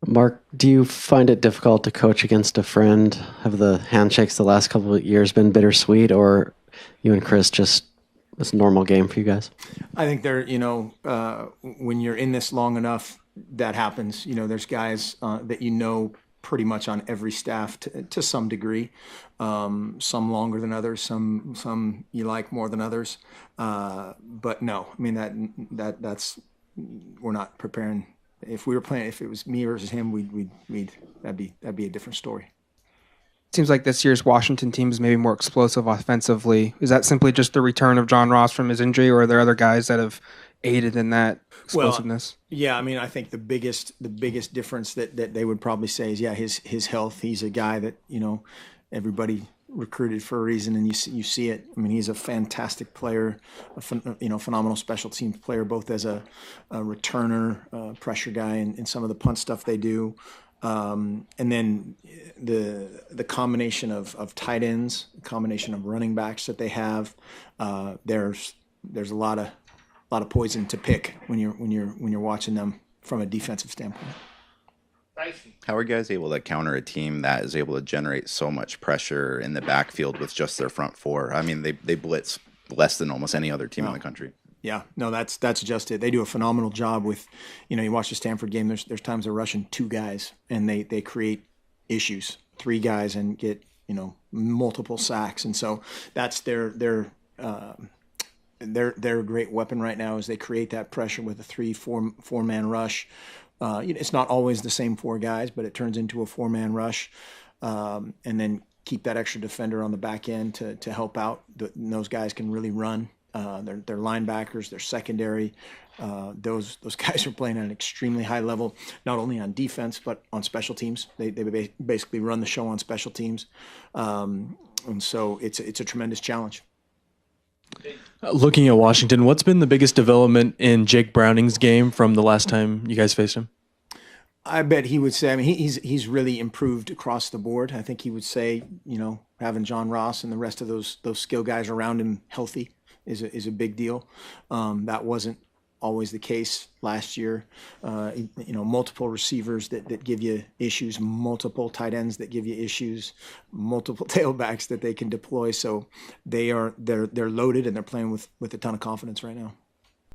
Mark, do you find it difficult to coach against a friend? Have the handshakes the last couple of years been bittersweet, or you and Chris just it's a normal game for you guys? I think when you're in this long enough, that happens. There's guys that pretty much on every staff to some degree. Some longer than others, some you like more than others. But no, I mean that's we're not preparing. If we were playing, if it was me versus him, we'd that'd be a different story. Seems like this year's Washington team is maybe more explosive offensively. Is that simply just the return of John Ross from his injury, or are there other guys that have aided in that Well, explosiveness? yeah, I mean, I think the biggest difference that they would probably say is, yeah, his health. He's a guy that everybody recruited for a reason, and you see it. I mean, he's a fantastic player, phenomenal special teams player, both as a returner, pressure guy, and some of the punt stuff they do. And then the combination of tight ends, the combination of running backs that they have, there's a lot of poison to pick when you're watching them from a defensive standpoint. How are you guys able to counter a team that is able to generate so much pressure in the backfield with just their front four? I mean, they blitz less than almost any other team in the country. Yeah, no, that's just it. They do a phenomenal job with, you watch the Stanford game. There's times they're rushing two guys and they create issues, three guys and get multiple sacks, and so that's their great weapon right now is they create that pressure with a 3-4 man rush. It's not always the same four guys, but it turns into a 4-man rush, and then keep that extra defender on the back end to help out. Those guys can really run. They're linebackers, they're secondary. Those guys are playing at an extremely high level, not only on defense but on special teams. They basically run the show on special teams, and so it's a tremendous challenge. Looking at Washington, what's been the biggest development in Jake Browning's game from the last time you guys faced him? I bet he would say, I mean, he's really improved across the board. I think he would say, having John Ross and the rest of those skill guys around him healthy is a big deal. That wasn't always the case last year. Multiple receivers that give you issues, multiple tight ends that give you issues, multiple tailbacks that they can deploy. So they're loaded and they're playing with a ton of confidence right now.